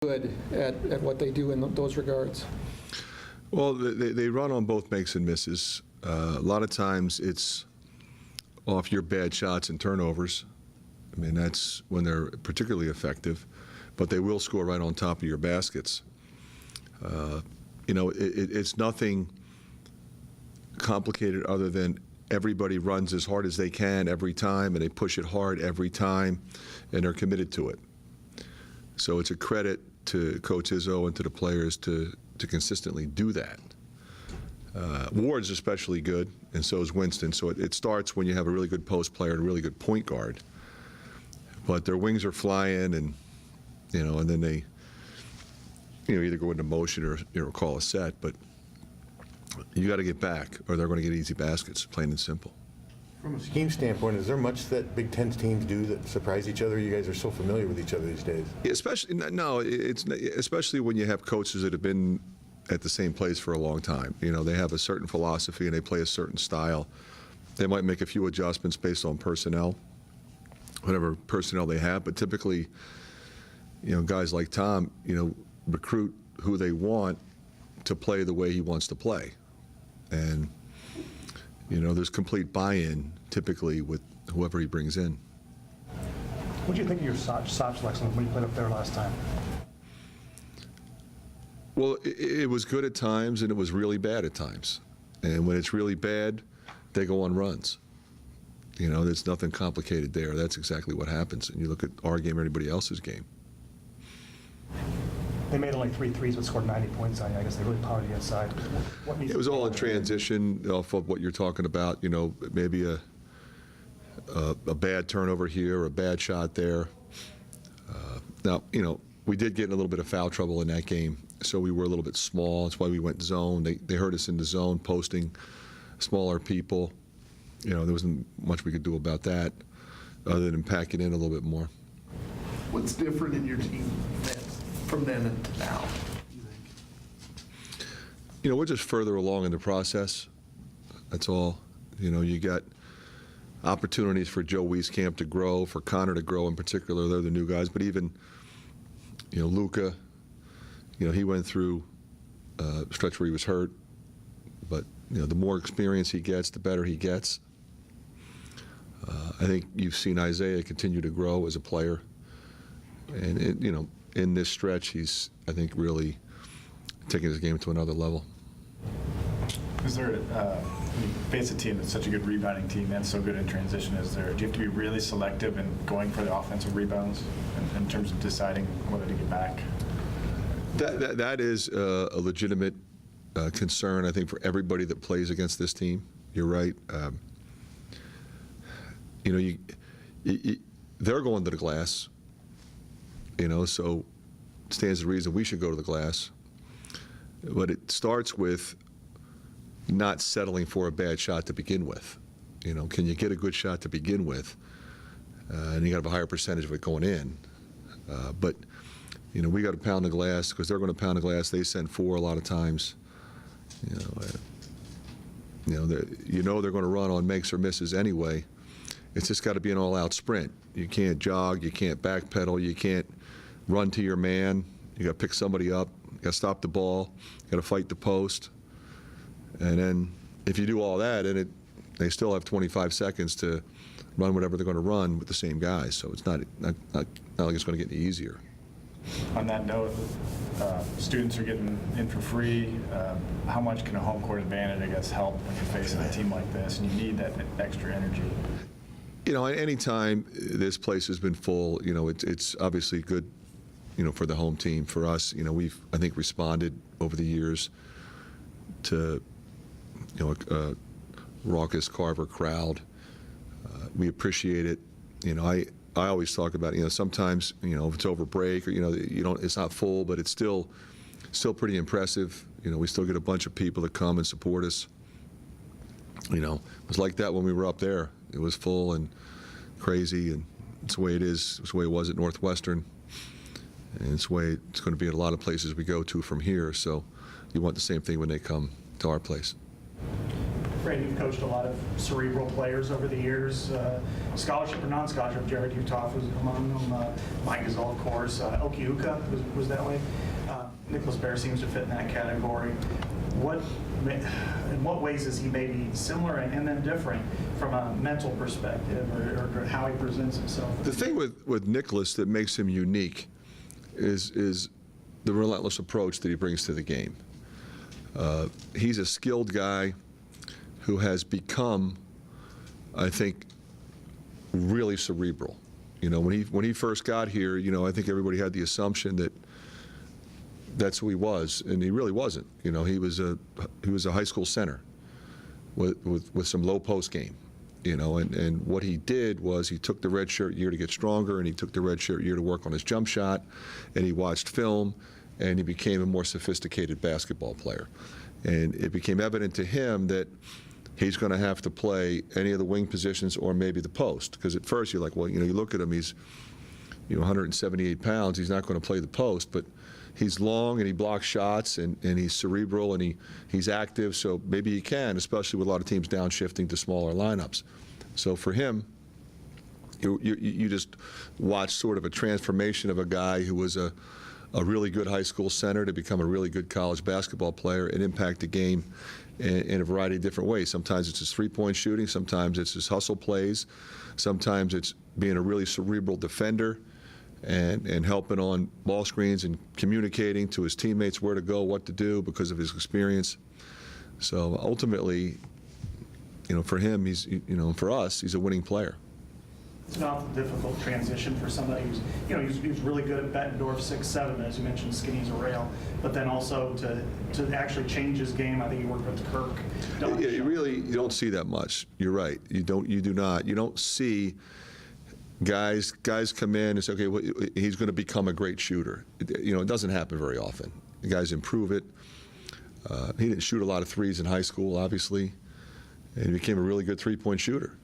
good at what they do in those regards? Well, they run on both makes and misses. A lot of times it's off your bad shots and turnovers. I mean, that's when they're particularly effective. But they will score right on top of your baskets. It's nothing complicated other than everybody runs as hard as they can every time, and they push it hard every time, and they're committed to it. So it's a credit to Coach Izzo and to the players to consistently do that. Ward's especially good, and so is Winston. So it starts when you have a really good post player and a really good point guard. But their wings are flying, and then they, either go into motion or call a set. But you got to get back, or they're going to get easy baskets, plain and simple. From a scheme standpoint, is there much that Big Ten teams do that surprise each other? You guys are so familiar with each other these days. Yeah, especially when you have coaches that have been at the same place for a long time. They have a certain philosophy and they play a certain style. They might make a few adjustments based on personnel, whatever personnel they have, but typically, guys like Tom, recruit who they want to play the way he wants to play. And, there's complete buy-in typically with whoever he brings in. What do you think of your shot selection when you played up there last time? Well, it was good at times and it was really bad at times. And when it's really bad, they go on runs. There's nothing complicated there. That's exactly what happens. And you look at our game or anybody else's game. They made only 3 threes but scored 90 points on you. I guess they really powered you inside. It was all in transition off of what you're talking about. Maybe a bad turnover here or a bad shot there. Now, we did get in a little bit of foul trouble in that game, so we were a little bit small. That's why we went zone. They hurt us in the zone, posting smaller people. There wasn't much we could do about that other than packing in a little bit more. What's different in your team from then and now, you think? We're just further along in the process. That's all. You got opportunities for Joe Wieskamp to grow, for Connor to grow in particular. They're the new guys. But even, Luka, he went through a stretch where he was hurt. But, the more experience he gets, the better he gets. I think you've seen Isaiah continue to grow as a player. And, in this stretch, he's, I think, really taking his game to another level. Is there, when you face a team that's such a good rebounding team and so good in transition, do you have to be really selective in going for the offensive rebounds in terms of deciding whether to get back? That is a legitimate concern, I think, for everybody that plays against this team. You're right. They're going to the glass. So it stands to reason we should go to the glass. But it starts with not settling for a bad shot to begin with. Can you get a good shot to begin with? And you got to have a higher percentage of it going in. But we got to pound the glass because they're going to pound the glass. They send 4 a lot of times. They're going to run on makes or misses anyway. It's just got to be an all-out sprint. You can't jog, you can't backpedal, you can't run to your man. You got to pick somebody up, you got to stop the ball, you got to fight the post. And then if you do all that, and they still have 25 seconds to run whatever they're going to run with the same guys. So it's not like it's going to get any easier. On that note, students are getting in for free. How much can a home court advantage, I guess, help when you're facing a team like this and you need that extra energy? Any time this place has been full, it's obviously good, for the home team. For us, we've, I think, responded over the years to, a raucous Carver crowd. We appreciate it. I always talk about, sometimes, if it's over break or, it's not full, but it's still pretty impressive. We still get a bunch of people that come and support us. It was like that when we were up there. It was full and crazy, and it's the way it is. It's the way it was at Northwestern, and it's the way it's going to be at a lot of places we go to from here. So you want the same thing when they come to our place. Randy, you've coached a lot of cerebral players over the years, scholarship or non-scholarship. Jared Uthoff was among them. Mike Gasol, of course. Okiuka was that way. Nicholas Bear seems to fit in that category. In what ways is he maybe similar and then different from a mental perspective or how he presents himself? The thing with Nicholas that makes him unique is the relentless approach that he brings to the game. He's a skilled guy who has become, I think, really cerebral. You know, when he first got here, you know, I think everybody had the assumption that that's who he was, and he really wasn't. You know, he was a high school center with some low post game. You know, and what he did was he took the redshirt year to get stronger, and he took the redshirt year to work on his jump shot, and he watched film, and he became a more sophisticated basketball player. And it became evident to him that he's going to have to play any of the wing positions or maybe the post. Because at first you're like, well, you know, you look at him, he's 178 pounds, he's not going to play the post, but he's long and he blocks shots and he's cerebral and he's active, so maybe he can, especially with a lot of teams downshifting to smaller lineups. So for him, you just watch sort of a transformation of a guy who was a really good high school center to become a really good college basketball player and impact the game in a variety of different ways. Sometimes it's his three-point shooting, sometimes it's his hustle plays, sometimes it's being a really cerebral defender and helping on ball screens and communicating to his teammates where to go, what to do because of his experience. So ultimately, you know, for him, for us, he's a winning player. It's not a difficult transition for somebody who's, he was really good at Bettendorf 6'7", as you mentioned, skinny as a rail, but then also to actually change his game. I think he worked with Kirk. Yeah, you don't see that much. You're right. You do not. You don't see guys come in and say, okay, well, he's going to become a great shooter. It doesn't happen very often. The guys improve it. He didn't shoot a lot of threes in high school, obviously, and he became a really good three-point shooter.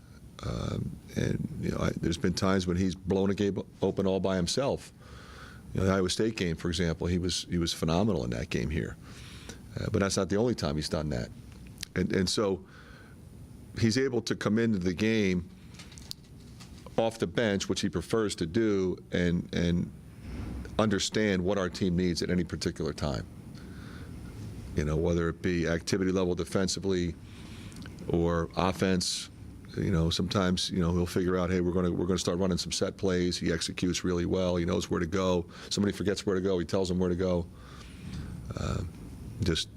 There's been times when he's blown a game open all by himself. The Iowa State game, for example, he was phenomenal in that game here. But that's not the only time he's done that. And so he's able to come into the game off the bench, which he prefers to do, and understand what our team needs at any particular time. Whether it be activity level defensively or offense. Sometimes he'll figure out, hey, we're going to start running some set plays. He executes really well. He knows where to go. Somebody forgets where to go, he tells them where to go. Just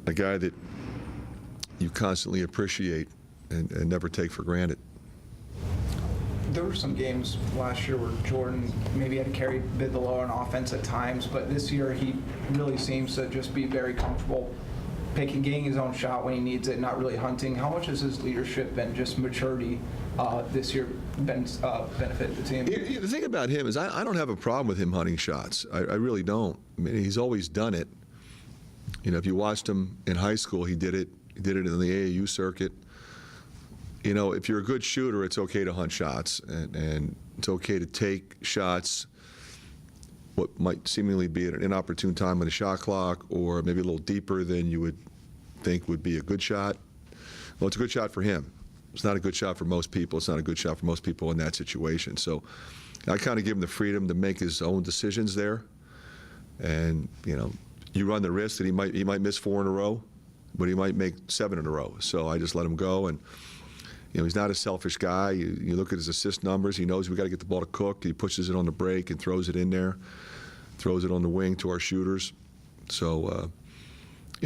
a guy that you constantly appreciate and never take for granted. There were some games last year where Jordan maybe had to carry a bit the lower on offense at times, but this year he really seems to just be very comfortable getting his own shot when he needs it, not really hunting. How much has his leadership and just maturity this year benefit the team? The thing about him is I don't have a problem with him hunting shots. I really don't. I mean, he's always done it. If you watched him in high school, he did it. He did it in the AAU circuit. If you're a good shooter, it's okay to hunt shots, and it's okay to take shots what might seemingly be at an inopportune time on the shot clock, or maybe a little deeper than you would think would be a good shot. Well, it's a good shot for him. It's not a good shot for most people. It's not a good shot for most people in that situation. So I kind of give him the freedom to make his own decisions there. And, you run the risk that he might miss 4 in a row, but he might make 7 in a row. So I just let him go. And, he's not a selfish guy. You look at his assist numbers. He knows we got to get the ball to Cook. He pushes it on the break and throws it in there, throws it on the wing to our shooters. So,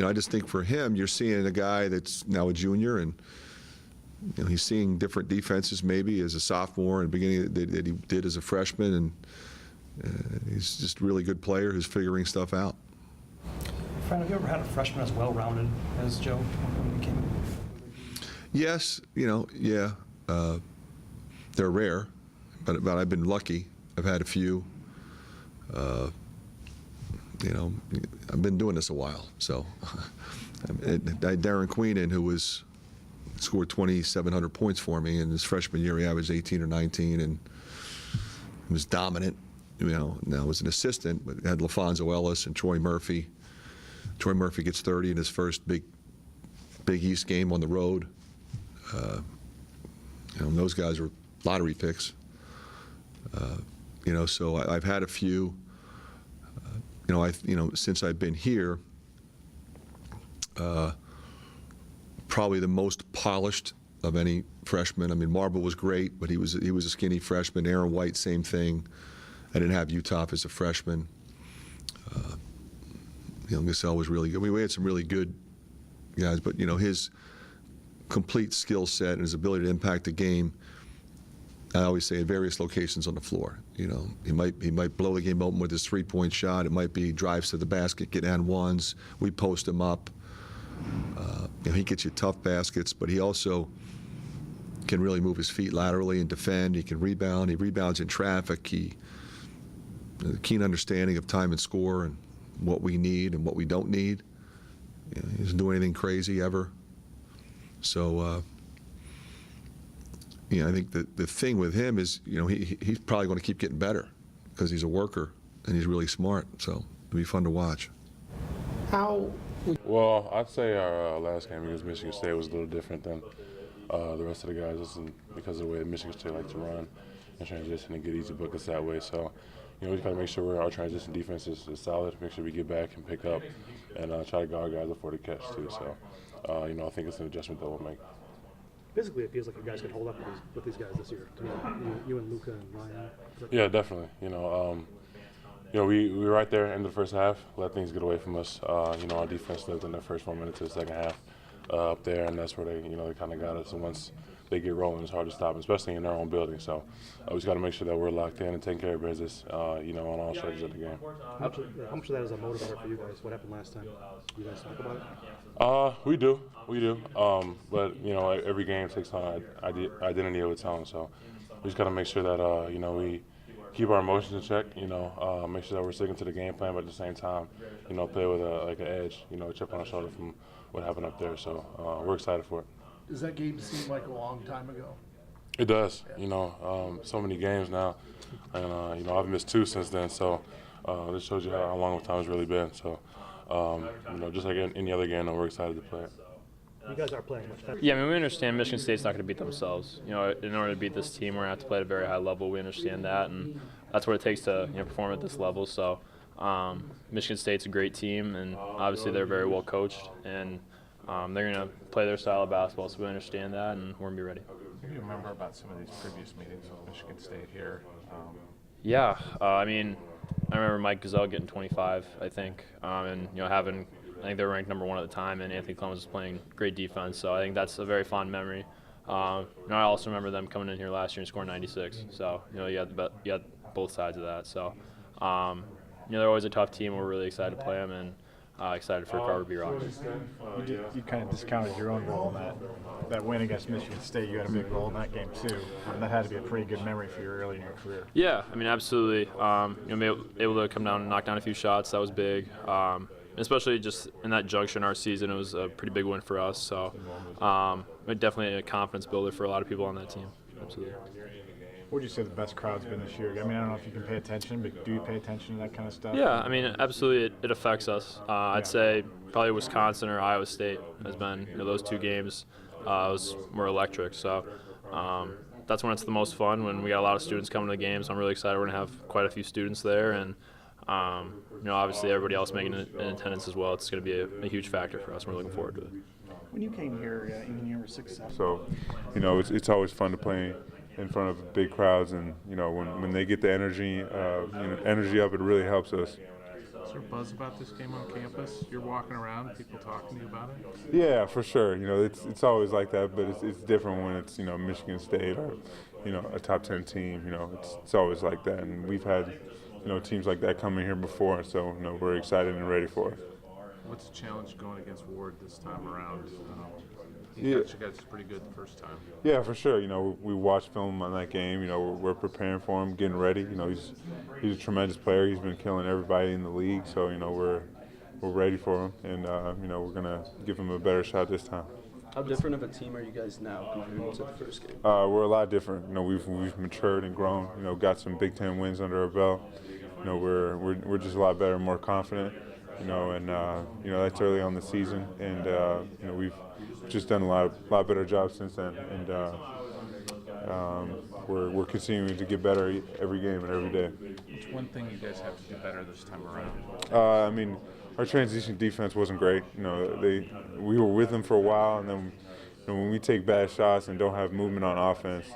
I just think for him, you're seeing a guy that's now a junior, and he's seeing different defenses maybe as a sophomore and beginning that he did as a freshman, and he's just a really good player who's figuring stuff out. Fran, have you ever had a freshman as well-rounded as Joe when he came in? Yes, yeah. They're rare, but I've been lucky. I've had a few. I've been doing this a while. So, Darren Queenan, who scored 2,700 points for me in his freshman year, he averaged 18 or 19, and he was dominant. Now was an assistant, but had LaFonso Ellis and Troy Murphy. Troy Murphy gets 30 in his first big Big East game on the road. Those guys are lottery picks. So I've had a few. Since I've been here, probably the most polished of any freshman. I mean, Marble was great, but he was a skinny freshman. Aaron White, same thing. I didn't have Utah as a freshman. Gasell was really good. We had some really good guys, but his complete skill set and his ability to impact the game, I always say, at various locations on the floor. He might blow the game open with his three-point shot. It might be drives to the basket, get and ones. We post him up. He gets you tough baskets, but he also can really move his feet laterally and defend. He can rebound. He rebounds in traffic. A keen understanding of time and score and what we need and what we don't need. He doesn't do anything crazy ever. So, I think the thing with him is, he's probably going to keep getting better because he's a worker and he's really smart. So it'll be fun to watch. Well, I'd say our last game against Michigan State was a little different than the rest of the guys. This is because of the way Michigan State likes to run and transition and get easy buckets that way. So, we got to make sure our transition defense is solid, make sure we get back and pick up and try to guard guys before the catch, too. So, I think it's an adjustment that we'll make. Physically, it feels like you guys could hold up with these guys this year. You and Luka and Ryan. Yeah, definitely. We were right there in the first half, let things get away from us. Our defense lived in the first 1 minute to the second half up there, and that's where they kind of got us. And once they get rolling, it's hard to stop, especially in their own building. So we just got to make sure that we're locked in and taking care of business, on all stretches of the game. How much of that is a motivator for you guys? What happened last time? You guys talk about it? We do. But every game takes on identity of its own. So we just got to make sure that we keep our emotions in check. Make sure that we're sticking to the game plan, but at the same time, play with an edge. A chip on our shoulder from what happened up there. So we're excited for it. Does that game seem like a long time ago? It does. So many games now, and I've missed 2 since then. So this shows you how long of time it's really been. So just like any other game, we're excited to play it. You guys are playing much better. Yeah, we understand Michigan State's not going to beat themselves. In order to beat this team, we're going to have to play at a very high level. We understand that, and that's what it takes to perform at this level. So Michigan State's a great team, and obviously they're very well coached, and they're going to play their style of basketball, so we understand that, and we're going to be ready. Do you remember about some of these previous meetings with Michigan State here? Yeah, I remember Mike Gasell getting 25, I think, and having. I think they were ranked number 1 at the time, and Anthony Clemens was playing great defense. So I think that's a very fond memory. I also remember them coming in here last year and scoring 96. So you had both sides of that. So they're always a tough team. We're really excited to play them and excited for Carver B. Rock. You kind of discounted your own role in that win against Michigan State. You had a big role in that game too, and that had to be a pretty good memory for you early in your career. Yeah, absolutely. Able to come down and knock down a few shots, that was big. Especially just in that junction our season, it was a pretty big win for us. So definitely a confidence builder for a lot of people on that team. Absolutely. What would you say the best crowd's been this year? I don't know if you can pay attention, but do you pay attention to that kind of stuff? Yeah, absolutely it affects us. I'd say probably Wisconsin or Iowa State has been, those 2 games was more electric. So that's when it's the most fun, when we got a lot of students coming to the games. I'm really excited. We're going to have quite a few students there, and obviously everybody else making an attendance as well. It's going to be a huge factor for us. We're looking forward to it. When you came here, even you were 6'7". So, it's always fun to play in front of big crowds, and when they get the energy up, it really helps us. Is there buzz about this game on campus? You're walking around, people talking to you about it? Yeah, for sure. It's always like that, but it's different when it's Michigan State or a top 10 team. It's always like that, and we've had teams like that coming here before, so we're excited and ready for it. What's the challenge going against Ward this time around? Yeah. You guys pretty good the first time. Yeah, for sure. We watched film on that game. We're preparing for him, getting ready. He's a tremendous player. He's been killing everybody in the league. So we're ready for him, and we're gonna give him a better shot this time. How different of a team are you guys now compared to the first game? We're a lot different. We've matured and grown. Got some Big Ten wins under our belt. We're just a lot better, more confident. you know, and you know that's early on the season, and you know we've just done a lot better job since then, and we're continuing to get better every game and every day. What's one thing you guys have to do better this time around? I mean, our transition defense wasn't great. You know, we were with them for a while, and then you know, when we take bad shots and don't have movement on offense,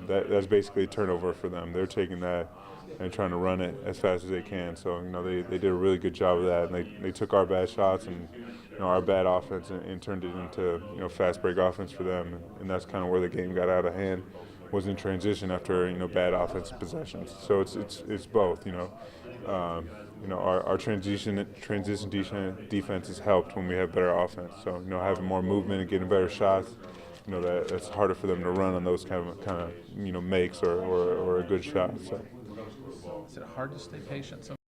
that's basically a turnover for them. They're taking that and trying to run it as fast as they can. So you know, they did a really good job of that, and they took our bad shots and you know our bad offense and turned it into you know fast break offense for them, and that's kind of where the game got out of hand. Was in transition after you know bad offensive possessions. So it's both. You know, our transition defense has helped when we have better offense. So you know, having more movement and getting better shots, you know, that's harder for them to run on those kind of you know makes or a good shot. So Is it hard to stay patient sometimes?